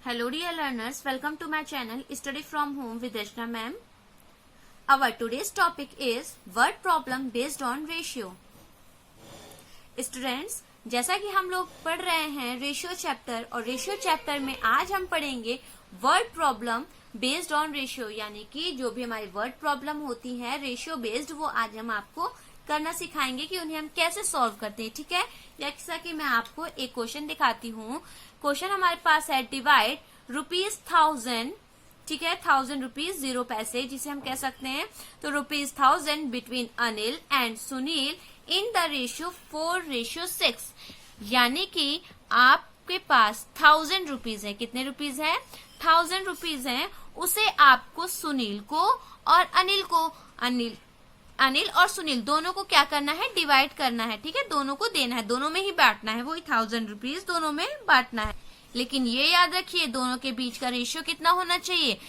Hello dear learners, welcome to my channel Study from Home with Rachna ma'am. Our today's topic is word problem based on ratio. Students, जैसा कि हम लोग पढ़ रहे हैं ratio chapter और ratio chapter में आज हम पढ़ेंगे word problem based on ratio, यानी कि जो भी हमारी वर्ड प्रॉब्लम होती है रेशियो बेस्ड वो आज हम आपको करना सिखाएंगे कि उन्हें हम कैसे सॉल्व करते हैं। ठीक है, जैसा कि मैं आपको एक क्वेश्चन दिखाती हूँ। क्वेश्चन हमारे पास है डिवाइड ₹1000, ठीक है, 1000 रुपीज 0 पैसे, जिसे हम कह सकते हैं तो ₹1000 between Anil and Sunil in the ratio 4:6, यानी कि आपके पास 1000 रुपीज है। कितने रुपीज है? 1000 रुपीज है। उसे आपको सुनील को और अनिल और सुनील दोनों को क्या करना है? डिवाइड करना है। ठीक है, दोनों को देना है, दोनों में ही बांटना है। वही 1000 रुपीज दोनों में बांटना है। लेकिन ये याद रखिए दोनों के बीच का रेशियो कितना होना चाहिए?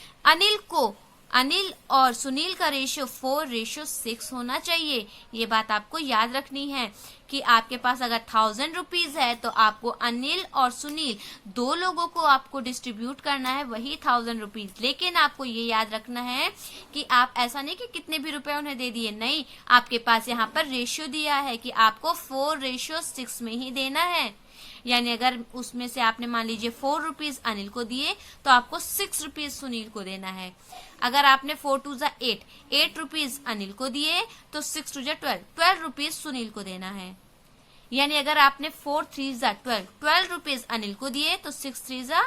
अनिल और सुनील का रेशियो 4:6 होना चाहिए। ये बात आपको याद रखनी है कि आपके पास अगर 1000 रुपीज है तो आपको अनिल और सुनील दो लोगों को आपको डिस्ट्रीब्यूट करना है वही 1000 रुपीज। लेकिन आपको ये याद रखना है कि आप ऐसा नहीं कि कितने भी रुपए उन्हें दे दिए, नहीं, आपके पास यहाँ पर रेशियो दिया है कि आपको 4:6 में ही देना है। यानी अगर उसमें से आपने मान लीजिए 4 रुपीज अनिल को दिए तो आपको 6 रुपीज सुनील को देना है। अगर आपने 4 2 8 रुपीज अनिल को दिए तो 6 2 12 रुपीज सुनील को देना है। यानी अगर आपने 4 3 12 रुपीज अनिल को दिए तो 6 3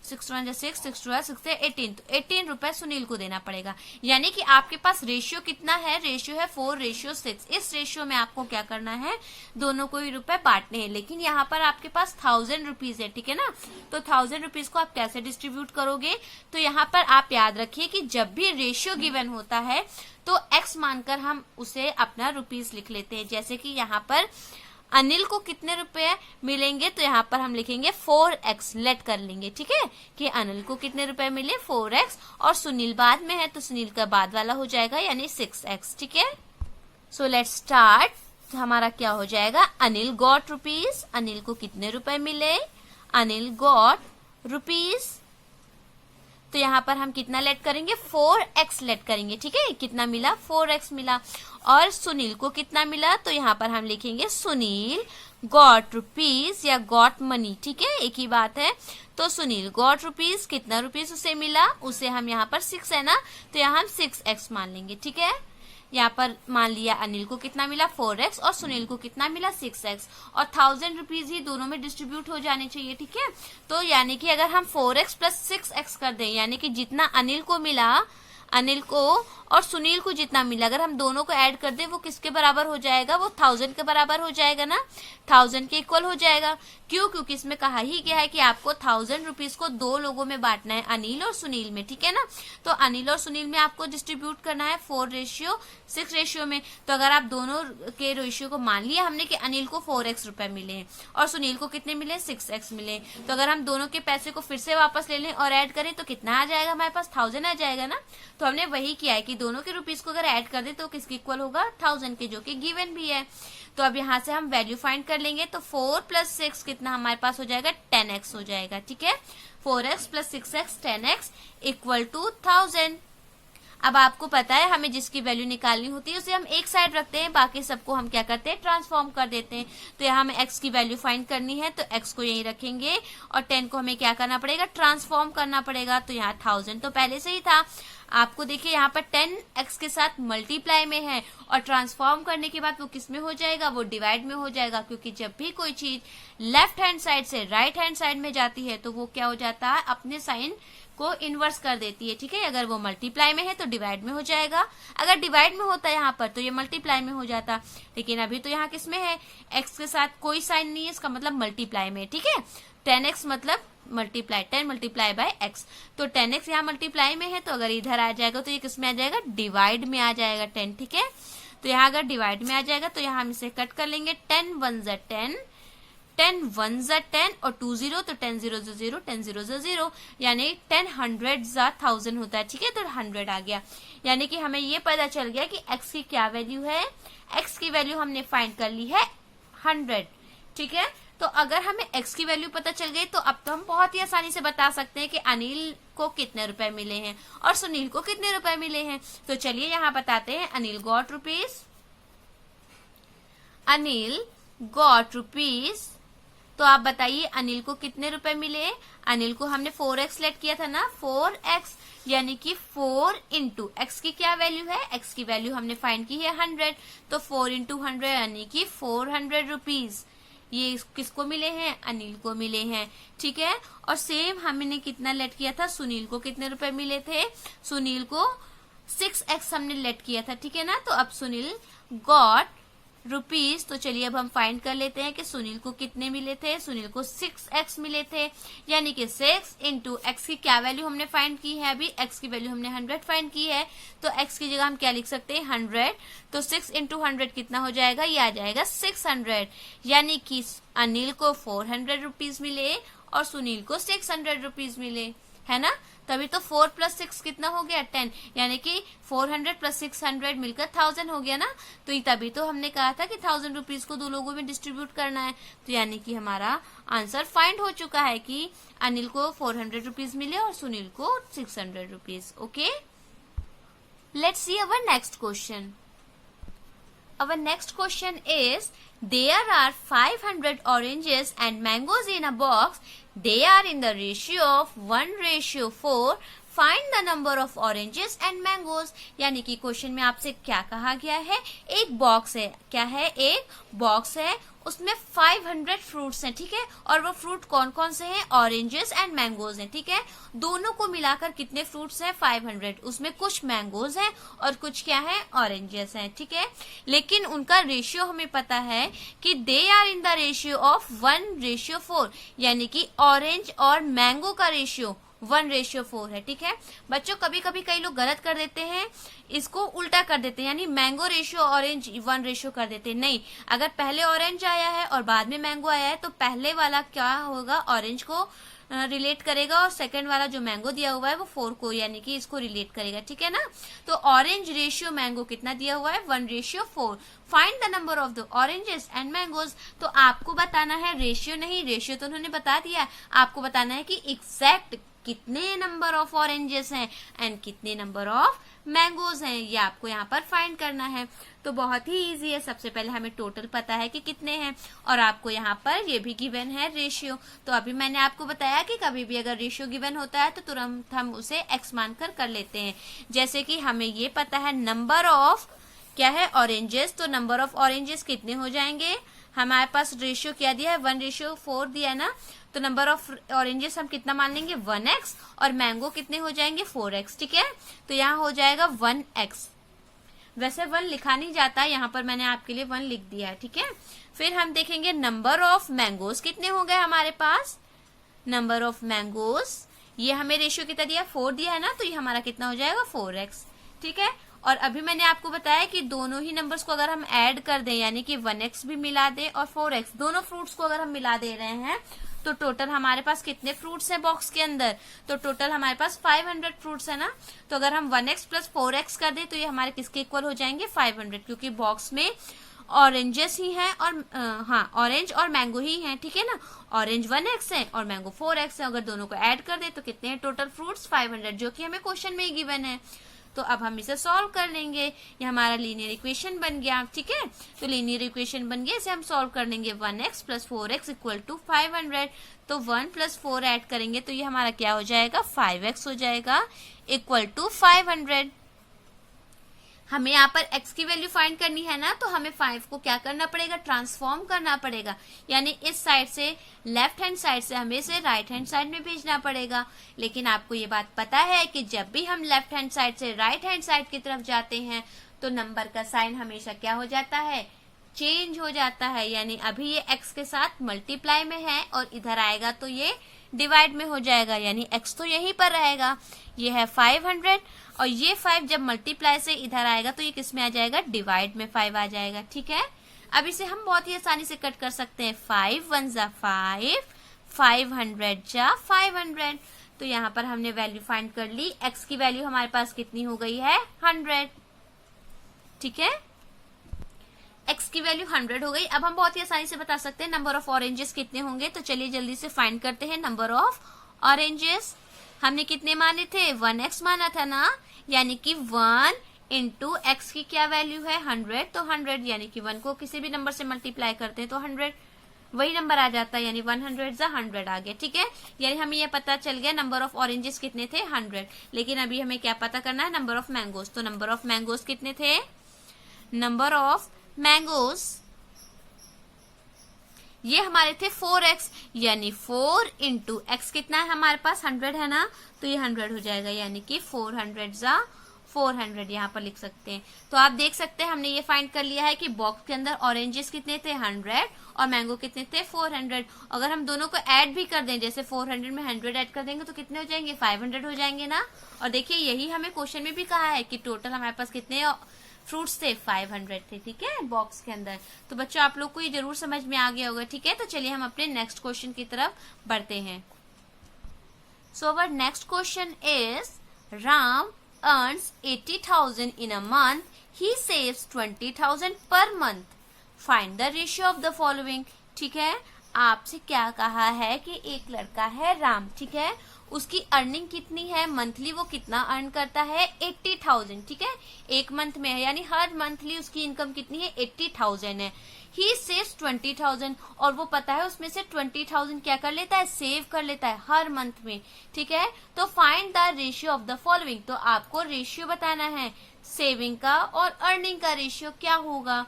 6 1 6 6 2 6 18, तो 18 रुपए सुनील को देना पड़ेगा। यानी कि आपके पास रेशियो कितना है? रेशियो है 4:6। इस रेशियो में आपको क्या करना है? दोनों को ही रुपए बांटने हैं। लेकिन यहाँ पर आपके पास 1000 रुपीज है, ठीक है ना, तो 1000 रुपीज को आप कैसे डिस्ट्रीब्यूट करोगे? तो यहाँ पर आप याद रखिए कि जब भी रेशियो गिवन होता है तो एक्स मानकर हम उसे अपना रुपीज लिख लेते हैं। जैसे कि यहाँ पर अनिल को कितने रुपए मिलेंगे तो यहाँ पर हम लिखेंगे 4x, लेट कर लेंगे। ठीक है, कि अनिल को कितने रुपए मिले? 4x, और सुनील बाद में है तो सुनील का बाद वाला हो जाएगा यानी 6x। ठीक है, सो लेट्स स्टार्ट। हमारा क्या हो जाएगा? अनिल गॉट रुपीज, अनिल को कितने रुपए मिले? अनिल गॉट रुपीज, तो यहाँ पर हम कितना लेट करेंगे? 4x लेट करेंगे। ठीक है, कितना मिला? 4x मिला। और सुनील को कितना मिला? तो यहाँ पर हम लिखेंगे सुनील गॉट रुपीज या गॉट मनी। ठीक है, एक ही बात है। तो सुनील गॉट रुपीज, कितना रुपीज उसे मिला? उसे हम यहाँ पर 6 है ना, तो यहाँ हम 6x मान लेंगे। ठीक है, यहाँ पर मान लिया अनिल को कितना मिला? 4x, और सुनील को कितना मिला? 6x, और 1000 रुपीज ही दोनों में डिस्ट्रीब्यूट हो जाने चाहिए। ठीक है, तो यानी कि अगर हम 4x प्लस 6x कर दें, यानी कि जितना अनिल को मिला, अनिल को और सुनील को जितना मिला, अगर हम दोनों को ऐड कर दें वो किसके बराबर हो जाएगा? वो 1000 के बराबर हो जाएगा ना, 1000 के इक्वल हो जाएगा। क्यों? क्योंकि इसमें कहा ही गया है कि आपको 1000 रुपीज को दो लोगों में बांटना है, अनिल और सुनील में। ठीक है ना, तो अनिल और सुनील में आपको डिस्ट्रीब्यूट करना है 4:6 रेशियो में। तो अगर आप दोनों के रेशियो को मान लिया हमने कि अनिल को 4x रुपए मिले और सुनील को कितने मिले? 6x मिले, तो अगर हम दोनों के पैसे को फिर से वापस ले लें और ऐड करें तो कितना आ जाएगा? हमारे पास 1000 आ जाएगा ना। तो हमने वही किया है कि दोनों के रुपीज को अगर ऐड कर दे तो किसके इक्वल होगा? 1000 के, जो कि गिवन भी है। तो अब यहाँ से हम वैल्यू फाइंड कर लेंगे, तो 4 + 6 कितना हमारे पास हो जाएगा? 10x हो जाएगा। ठीक है, 4x + 6x 10x equal to 1000। अब आपको पता है हमें जिसकी वैल्यू निकालनी होती है उसे हम एक साइड रखते हैं, बाकी सबको हम क्या करते हैं? ट्रांसफॉर्म कर देते हैं। तो यहाँ हमें x की वैल्यू फाइंड करनी है तो x को यहीं रखेंगे और 10 को हमें क्या करना पड़ेगा? ट्रांसफॉर्म करना पड़ेगा। तो यहाँ 1000 तो पहले से ही था। आपको देखिए यहाँ पर 10 x के साथ मल्टीप्लाई में है और ट्रांसफॉर्म करने के बाद वो किस में हो जाएगा? वो डिवाइड में हो जाएगा। क्योंकि जब भी कोई चीज लेफ्ट हैंड साइड से राइट हैंड साइड में जाती है तो वो क्या हो जाता है? अपने साइन को इन्वर्स कर देती है। ठीक है, अगर वो मल्टीप्लाई में है तो डिवाइड में हो जाएगा, अगर डिवाइड में होता है यहाँ पर तो ये मल्टीप्लाई में हो जाता। लेकिन अभी तो यहाँ किस में है? x के साथ कोई साइन नहीं है, इसका मतलब मल्टीप्लाई में। ठीक है, 10x मतलब मल्टीप्लाई 10 मल्टीप्लाई बाय x, तो 10x यहाँ मल्टीप्लाई में है तो अगर इधर आ जाएगा तो ये किस में आ जाएगा? डिवाइड में आ जाएगा 10। ठीक है, तो यहाँ अगर डिवाइड में आ जाएगा तो यहाँ हम इसे कट कर लेंगे। 10 1 10, 10 1 10 और 2 0, तो 10 0 0, 10 0 0, यानी 10 100 1000 होता है। ठीक है, तो 100 आ गया। यानी कि हमें ये पता चल गया कि x की क्या वैल्यू है? x की वैल्यू हमने फाइंड कर ली है 100। ठीक है, तो अगर हमें x की वैल्यू पता चल गई तो अब तो हम बहुत ही आसानी से बता सकते हैं कि अनिल को कितने रुपए मिले हैं और सुनील को कितने रुपए मिले हैं। तो चलिए यहाँ बताते हैं, Anil got rupees, Anil got rupees. तो आप बताइए अनिल को कितने रुपए मिले। अनिल को हमने 4x लेट किया था ना, 4x यानी कि 4 इंटू एक्स की क्या वैल्यू है, एक्स की वैल्यू हमने फाइंड की है 100, तो 4 इंटू 100 यानी कि 400 रुपीज। ये किसको मिले हैं, अनिल को मिले हैं, ठीक है। और सेम हमने कितना लेट किया था, सुनील को कितने रुपए मिले थे, सुनील को 6x हमने लेट किया था, ठीक है ना। तो अब सुनील गॉट रुपीज। तो चलिए अब हम फाइंड कर लेते हैं कि सुनील को कितने मिले थे। सुनील को 6x मिले थे, यानी कि 6 इंटू एक्स की क्या वैल्यू हमने फाइंड की है, अभी एक्स की वैल्यू हमने 100 फाइंड की है, तो एक्स की जगह हम क्या लिख सकते हैं 100। तो 6 इंटू 100 कितना हो जाएगा, ये आ जाएगा 600, यानी कि अनिल को 400 रुपीज मिले और सुनील को 600 रुपीज मिले, है ना। तभी तो 4 + 6 कितना हो गया 10, यानी कि 400 + 600 मिलकर 1000 हो गया ना। तो तभी तो हमने कहा था कि 1000 रुपीज को 2 लोगों में डिस्ट्रीब्यूट करना है। तो यानी कि हमारा आंसर फाइंड हो चुका है कि अनिल को 400 रुपीज मिले और सुनील को 600 rupees. Okay, let's see our next question. Our next question is, there are 500 oranges and mangoes in a box. They are in the ratio of 1:4. Find the number of oranges and mangoes. यानी कि question में आपसे क्या कहा गया है, एक box है, क्या है, एक बॉक्स है, उसमें 500 फ्रूट्स हैं, ठीक है। और वो फ्रूट कौन कौन से हैं, ऑरेंजेस एंड मैंगोज हैं, ठीक है। दोनों को मिलाकर कितने फ्रूट्स हैं, 500। उसमें कुछ मैंगोज हैं और कुछ क्या है, ऑरेंजेस हैं, ठीक है। लेकिन उनका रेशियो हमें पता है कि they are in the ratio of 1:4, यानी कि ऑरेंज और मैंगो का रेशियो 1:4 है, ठीक है। बच्चों कभी कभी कई लोग गलत कर देते हैं, इसको उल्टा कर देते हैं, यानी मैंगो रेशियो ऑरेंज 1:4 कर देते हैं। नहीं, अगर पहले ऑरेंज आया है और बाद में मैंगो आया है तो पहले वाला क्या होगा, ऑरेंज को रिलेट करेगा और सेकंड वाला जो मैंगो दिया हुआ है वो 4 को, यानी कि इसको रिलेट करेगा, ठीक है ना। तो ऑरेंज रेशियो मैंगो कितना दिया हुआ है, 1:4। Find the number of the oranges and mangoes. तो आपको बताना है, रेशियो नहीं, रेशियो तो उन्होंने बता दिया, आपको बताना है कि एग्जैक्ट कितने नंबर ऑफ ऑरेंजेस हैं एंड कितने नंबर ऑफ मैंगोज हैं, ये आपको यहाँ पर फाइंड करना है। तो बहुत ही इजी है, सबसे पहले हमें टोटल पता है कि कितने हैं और आपको यहाँ पर ये भी गिवन है रेशियो। तो अभी मैंने आपको बताया कि कभी भी अगर रेशियो गिवन होता है तो तुरंत हम उसे एक्स मानकर कर लेते हैं। जैसे कि हमें ये पता है नंबर ऑफ क्या है, ऑरेंजेस, तो नंबर ऑफ ऑरेंजेस कितने हो जाएंगे, हमारे पास रेशियो क्या दिया है, 1:4 दिया है ना। तो नंबर ऑफ ऑरेंजेस हम कितना मान लेंगे, 1x, और मैंगो कितने हो जाएंगे, 4x, ठीक है। तो यहाँ हो जाएगा 1x। वैसे 1 लिखा नहीं जाता, यहाँ पर मैंने आपके लिए 1 लिख दिया है, ठीक है। फिर हम देखेंगे नंबर ऑफ मैंगोज कितने हो गए हमारे पास, नंबर ऑफ मैंगोज, ये हमें रेशियो कितना दिया, 4 दिया है ना, तो ये हमारा कितना हो जाएगा 4x, ठीक है। और अभी मैंने आपको बताया कि दोनों ही नंबर्स को अगर हम ऐड कर दें, यानी कि 1x भी मिला दें और 4x, दोनों फ्रूट्स को अगर हम मिला दे रहे हैं तो टोटल हमारे पास कितने फ्रूट्स हैं बॉक्स के अंदर, तो टोटल हमारे पास 500 फ्रूट्स है ना। तो अगर हम 1x + 4x कर दें तो ये हमारे किसके इक्वल हो जाएंगे, 500, क्योंकि बॉक्स में ऑरेंजेस ही हैं और हाँ, ऑरेंज और मैंगो ही हैं, ठीक है ना। ऑरेंज 1x है और मैंगो 4x है, अगर दोनों को ऐड कर दे तो कितने हैं टोटल फ्रूट्स, 500, जो कि हमें क्वेश्चन में ही गिवन है। तो अब हम इसे सॉल्व कर लेंगे, ये हमारा लीनियर इक्वेशन बन गया, ठीक है। तो लीनियर इक्वेशन बन गया, इसे हम सॉल्व कर लेंगे, 1x + 4x = 500। तो 1 + 4 ऐड करेंगे तो ये हमारा क्या हो जाएगा, 5x हो जाएगा, = 500। हमें यहाँ पर x की वैल्यू फाइंड करनी है ना, तो हमें 5 को क्या करना पड़ेगा, ट्रांसफॉर्म करना पड़ेगा, यानी इस साइड से लेफ्ट हैंड साइड से हमें इसे राइट हैंड साइड में भेजना पड़ेगा। लेकिन आपको ये बात पता है कि जब भी हम लेफ्ट हैंड साइड से राइट हैंड साइड की तरफ जाते हैं तो नंबर का साइन हमेशा क्या हो जाता है, चेंज हो जाता है। यानी अभी ये x के साथ मल्टीप्लाई में है और इधर आएगा तो ये डिवाइड में हो जाएगा, यानी x तो यहीं पर रहेगा, ये है 500, और ये 5 जब मल्टीप्लाई से इधर आएगा तो ये किस में आ जाएगा, डिवाइड में 5 आ जाएगा, ठीक है। अब इसे हम बहुत ही आसानी से कट कर सकते हैं, 5 1 = 5, 500 = 500। तो यहाँ पर हमने वैल्यू फाइंड कर ली, x की वैल्यू हमारे पास कितनी हो गई है, 100, ठीक है। x की वैल्यू 100 हो गई। अब हम बहुत ही आसानी से बता सकते हैं नंबर ऑफ ऑरेंजेस कितने होंगे। तो चलिए जल्दी से फाइंड करते हैं नंबर ऑफ ऑरेंजेस। हमने कितने माने थे, 1x माना था ना, यानी कि 1 इंटू एक्स की क्या वैल्यू है 100, तो 100 यानी कि 1 को किसी भी नंबर से मल्टीप्लाई करते हैं तो 100 वही नंबर आ जाता है, यानी 100 आ गया। ठीक है, यानी हमें ये पता चल गया नंबर ऑफ ऑरेंजेस कितने थे 100। लेकिन अभी हमें क्या पता करना है, नंबर ऑफ मैंगोज। तो नंबर ऑफ मैंगोज कितने थे, नंबर ऑफ मैंगोज ये हमारे थे 4x, यानी 4 इंटू एक्स कितना है हमारे पास 100 है ना, तो ये 100 हो जाएगा, यानी कि 400 यहाँ पर लिख सकते हैं। तो आप देख सकते हैं हमने ये फाइंड कर लिया है कि बॉक्स के अंदर ऑरेंजेस कितने थे 100 और मैंगो कितने थे 400। अगर हम दोनों को ऐड भी कर दें, जैसे 400 में 100 ऐड कर देंगे तो कितने हो जाएंगे 500 हो जाएंगे ना। और देखिए यही हमें क्वेश्चन में भी कहा है कि टोटल हमारे पास कितने फ्रूट्स थे 500 थे। ठीक है, बॉक्स के अंदर। तो बच्चों आप लोग को ये जरूर समझ में आ गया होगा। ठीक है, तो चलिए हम अपने नेक्स्ट क्वेश्चन की तरफ बढ़ते हैं। So our next question is Ram earns 80,000 in a month. He saves 20,000 per month. Find the ratio of the following. ठीक है, आपसे क्या कहा है कि एक लड़का है राम, ठीक है, उसकी अर्निंग कितनी है मंथली, वो कितना अर्न करता है 80,000। ठीक है, एक मंथ में है, यानी हर मंथली उसकी इनकम कितनी है 80,000 है। ही सेव्स 20,000 और वो पता है उसमें से 20,000 क्या कर लेता है, सेव कर लेता है हर मंथ में। ठीक है, तो find the ratio of the following. तो आपको रेशियो बताना है, सेविंग का और अर्निंग का रेशियो क्या होगा,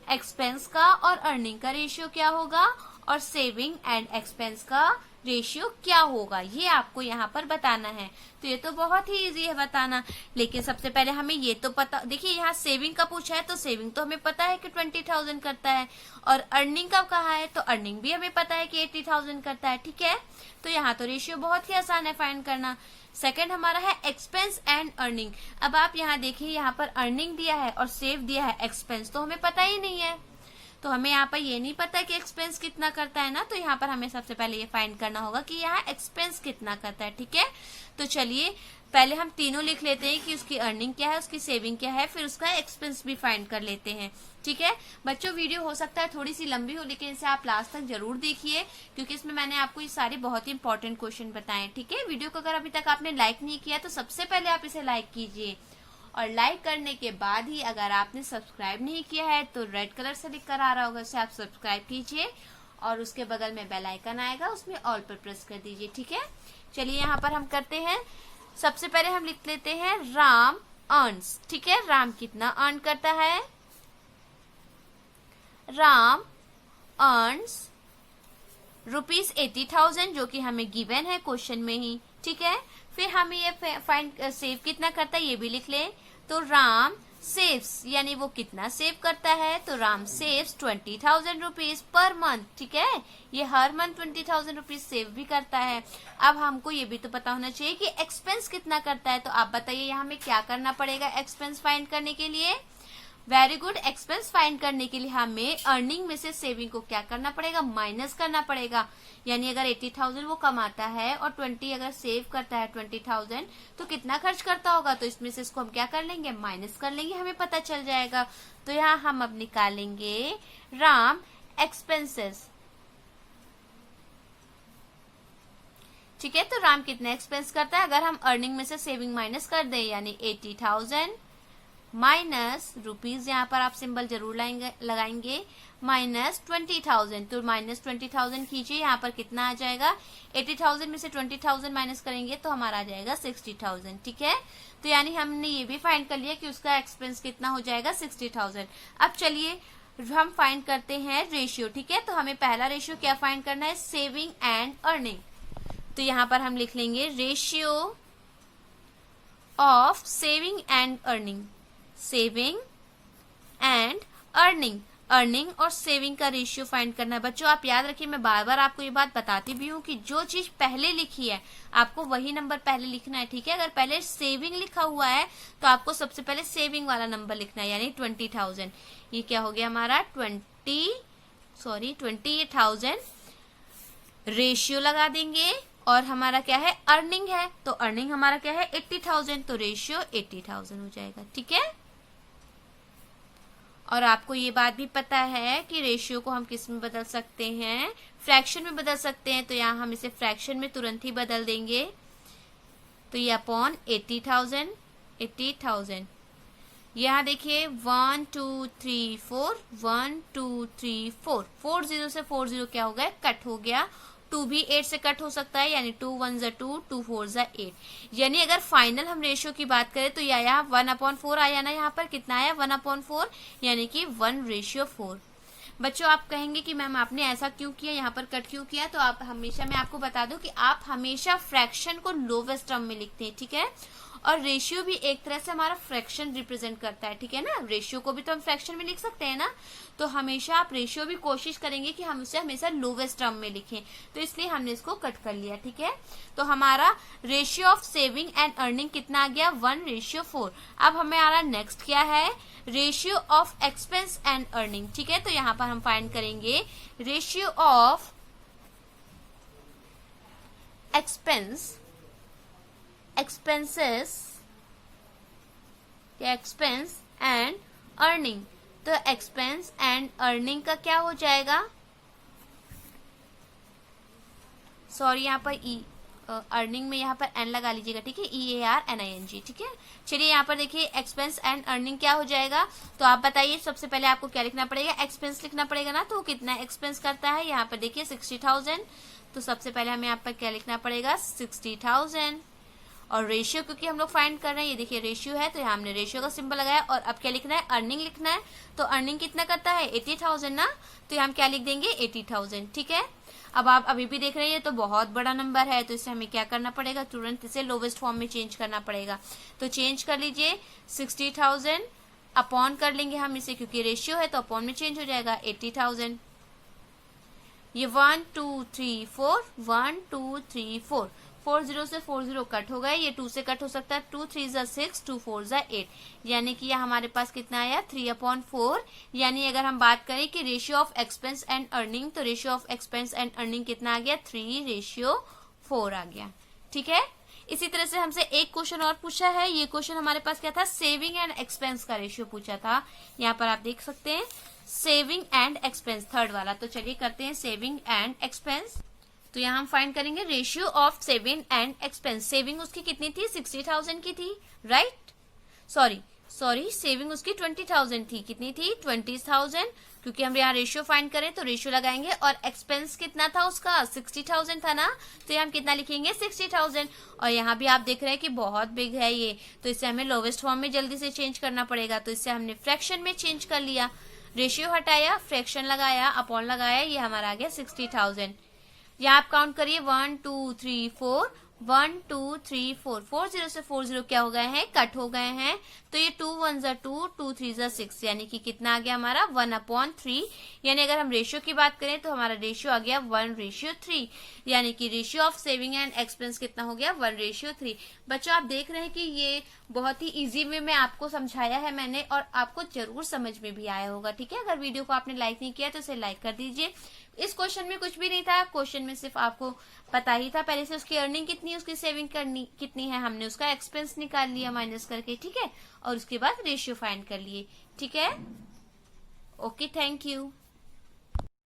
एक्सपेंस का और अर्निंग का रेशियो क्या होगा, और सेविंग एंड एक्सपेंस का रेशियो क्या होगा, ये आपको यहाँ पर बताना है। तो ये तो बहुत ही इजी है बताना, लेकिन सबसे पहले हमें ये तो पता, देखिए यहाँ सेविंग का पूछा है तो सेविंग तो हमें पता है कि 20,000 करता है, और अर्निंग का कहा है तो अर्निंग भी हमें पता है कि 80,000 करता है। ठीक है, तो यहाँ तो रेशियो बहुत ही आसान है फाइंड करना। सेकंड हमारा है एक्सपेंस एंड अर्निंग। अब आप यहाँ देखिए, यहाँ पर अर्निंग दिया है और सेव दिया है, एक्सपेंस तो हमें पता ही नहीं है, तो हमें यहाँ पर ये नहीं पता कि एक्सपेंस कितना करता है ना, तो यहाँ पर हमें सबसे पहले ये फाइंड करना होगा कि यहाँ एक्सपेंस कितना करता है। ठीक है, तो चलिए पहले हम तीनों लिख लेते हैं कि उसकी अर्निंग क्या है, उसकी सेविंग क्या है, फिर उसका एक्सपेंस भी फाइंड कर लेते हैं। ठीक है बच्चों, वीडियो हो सकता है थोड़ी सी लंबी हो, लेकिन इसे आप लास्ट तक जरूर देखिए, क्योंकि इसमें मैंने आपको ये सारे बहुत ही इंपॉर्टेंट क्वेश्चन बताए। ठीक है, वीडियो को अगर अभी तक आपने लाइक नहीं किया तो सबसे पहले आप इसे लाइक कीजिए, और लाइक करने के बाद ही अगर आपने सब्सक्राइब नहीं किया है तो रेड कलर से लिख कर आ रहा होगा, उसे आप सब्सक्राइब कीजिए, और उसके बगल में बेल आइकन आएगा, उसमें ऑल पर प्रेस कर दीजिए। ठीक है, चलिए यहाँ पर हम करते हैं। सबसे पहले हम लिख लेते हैं राम अर्न्स। ठीक है, राम कितना अर्न करता है, राम अर्न्स ₹80,000, जो कि हमें गिवन है क्वेश्चन में ही। ठीक है, फिर हमें ये फाइंड सेव कितना करता है ये भी लिख लें। तो राम सेव्स, यानी वो कितना सेव करता है, तो Ram saves 20,000 rupees per month. ठीक है, ये हर मंथ 20,000 रुपीज सेव भी करता है। अब हमको ये भी तो पता होना चाहिए कि एक्सपेंस कितना करता है, तो आप बताइए यहाँ हमें क्या करना पड़ेगा एक्सपेंस फाइंड करने के लिए। वेरी गुड, एक्सपेंस फाइंड करने के लिए हमें अर्निंग में से सेविंग को क्या करना पड़ेगा, माइनस करना पड़ेगा। यानी अगर 80,000 वो कमाता है और 20 अगर सेव करता है 20,000, तो कितना खर्च करता होगा, तो इसमें से इसको हम क्या कर लेंगे, माइनस कर लेंगे, हमें पता चल जाएगा। तो यहाँ हम अब निकालेंगे राम एक्सपेंसेस। ठीक है, तो राम कितना एक्सपेंस करता है, अगर हम अर्निंग में से सेविंग माइनस कर दें, यानी 80,000 माइनस रुपीज, यहाँ पर आप सिंबल जरूर लगाएंगे, माइनस 20,000, तो माइनस 20,000 कीजिए, यहाँ पर कितना आ जाएगा, 80,000 में से 20,000 माइनस करेंगे तो हमारा आ जाएगा 60,000। ठीक है, तो यानी हमने ये भी फाइंड कर लिया कि उसका एक्सपेंस कितना हो जाएगा 60,000। अब चलिए हम फाइंड करते हैं रेशियो। ठीक है, तो हमें पहला रेशियो क्या फाइंड करना है, सेविंग एंड अर्निंग। तो यहाँ पर हम लिख लेंगे ratio of saving and earning, saving and earning, earning और सेविंग का रेशियो फाइंड करना है। बच्चों आप याद रखिए, मैं बार बार आपको ये बात बताती भी हूँ कि जो चीज पहले लिखी है आपको वही नंबर पहले लिखना है। ठीक है, अगर पहले सेविंग लिखा हुआ है तो आपको सबसे पहले सेविंग वाला नंबर लिखना है, यानी 20,000। ये क्या हो गया हमारा 28,000 रेशियो लगा देंगे, और हमारा क्या है अर्निंग है, तो अर्निंग हमारा क्या है 80,000, तो रेशियो 80,000 हो जाएगा। ठीक है, और आपको ये बात भी पता है कि रेशियो को हम किस में बदल सकते हैं, फ्रैक्शन में बदल सकते हैं। तो यहाँ हम इसे फ्रैक्शन में तुरंत ही बदल देंगे। तो ये अपॉन 80,000 यहाँ देखिए 1 2 3 4 1 2 3 4 4 0 से 4 0 क्या हो गया, कट हो गया। 2 भी 8 से कट हो सकता है, यानी 2 1 ज़ा 2 2 4 ज़ा 8। यानी अगर फाइनल हम रेशियो की बात करें तो यहाँ 1/4 आया ना, यहाँ पर कितना आया 1/4, यानी कि 1:4। बच्चों आप कहेंगे कि मैम आपने ऐसा क्यों किया, यहाँ पर कट क्यों किया, तो आप हमेशा, मैं आपको बता दूं कि आप हमेशा फ्रैक्शन को लोवेस्ट टर्म में लिखते हैं, ठीक है। और रेशियो भी एक तरह से हमारा फ्रैक्शन रिप्रेजेंट करता है, ठीक है ना। रेशियो को भी तो हम फ्रैक्शन में लिख सकते हैं ना, तो हमेशा आप रेशियो भी कोशिश करेंगे कि हम उसे हमेशा लोवेस्ट टर्म में लिखें, तो इसलिए हमने इसको कट कर लिया, ठीक है। तो हमारा ratio of saving and earning कितना आ गया, 1:4। अब हमारा नेक्स्ट क्या है, ratio of expense and earning, ठीक है। तो यहाँ पर हम फाइंड करेंगे ratio of expense and earning. तो एक्सपेंस एंड अर्निंग का क्या हो जाएगा, सॉरी यहाँ पर अर्निंग में यहाँ पर एन लगा लीजिएगा, ठीक है, EARNING, ठीक है। चलिए यहाँ पर देखिए एक्सपेंस एंड अर्निंग क्या हो जाएगा। तो आप बताइए सबसे पहले आपको क्या लिखना पड़ेगा, एक्सपेंस लिखना पड़ेगा ना। तो कितना एक्सपेंस करता है, यहाँ पर देखिए 60,000। तो सबसे पहले हमें यहाँ पर क्या लिखना पड़ेगा, 60,000। और रेशियो क्योंकि हम लोग फाइंड कर रहे हैं, ये देखिए रेशियो है, तो यहाँ हमने रेशियो का सिंबल लगाया। और अब क्या लिखना है, अर्निंग लिखना है। तो अर्निंग कितना करता है, 80,000 ना, तो यहाँ हम क्या लिख देंगे, 80,000, ठीक है। अब आप अभी भी देख रहे हैं तो बहुत बड़ा नंबर है, तो इसे हमें क्या करना पड़ेगा, तुरंत इसे लोवेस्ट फॉर्म में चेंज करना पड़ेगा। तो चेंज कर लीजिए, 60,000 अपॉन कर लेंगे हम इसे, क्योंकि रेशियो है तो अपॉन में चेंज हो जाएगा 80,000। ये 1 2 3 4 1 2 3 4 4 0 से 4 0 कट हो गए, ये 2 से कट हो सकता है, 2 3 ज़ा 6 2 4 ज़ा 8, यानी कि यह हमारे पास कितना आया 3/4। यानी अगर हम बात करें कि ratio of expense and earning, तो ratio of expense and earning कितना आ गया, 3:4 आ गया, ठीक है। इसी तरह से हमसे एक क्वेश्चन और पूछा है। ये क्वेश्चन हमारे पास क्या था, सेविंग एंड एक्सपेंस का रेशियो पूछा था। यहाँ पर आप देख सकते हैं सेविंग एंड एक्सपेंस, थर्ड वाला। तो चलिए करते हैं सेविंग एंड एक्सपेंस। तो यहाँ हम फाइंड करेंगे ratio of saving and expense. Saving उसकी कितनी थी, 60,000 की थी, राइट। सॉरी सेविंग उसकी 20,000 थी, कितनी थी, 20,000। क्योंकि हम यहाँ रेशियो फाइंड करें तो रेशियो लगाएंगे। और एक्सपेंस कितना था उसका, 60,000 था ना, तो यहाँ हम कितना लिखेंगे, 60,000। और यहाँ भी आप देख रहे हैं कि बहुत बिग है ये, तो इसे हमें लोवेस्ट फॉर्म में जल्दी से चेंज करना पड़ेगा। तो इसे हमने फ्रैक्शन में चेंज कर लिया, रेशियो हटाया, फ्रैक्शन लगाया, अपॉन लगाया, ये हमारा आ गया 60,000। यहाँ आप काउंट करिए 1 2 3 4 1 2 3 4 4 0 से 4 0 क्या हो गए हैं, कट हो गए हैं। तो ये 2 1 ज़ा 2 2 3 ज़ा 6, यानी कि कितना आ गया हमारा 1/3। यानी अगर हम रेशियो की बात करें तो हमारा रेशियो आ गया 1:3, यानी कि ratio of saving and expense कितना हो गया, 1:3। बच्चों आप देख रहे हैं कि ये बहुत ही इजी वे में आपको समझाया है मैंने, और आपको जरूर समझ में भी आया होगा, ठीक है। अगर वीडियो को आपने लाइक नहीं किया तो इसे लाइक कर दीजिए। इस क्वेश्चन में कुछ भी नहीं था, क्वेश्चन में सिर्फ आपको पता ही था पहले से उसकी अर्निंग कितनी है, उसकी सेविंग करनी कितनी है, हमने उसका एक्सपेंस निकाल लिया माइनस करके, ठीक है। और उसके बाद रेशियो फाइंड कर लिए, ठीक है। Okay, thank you.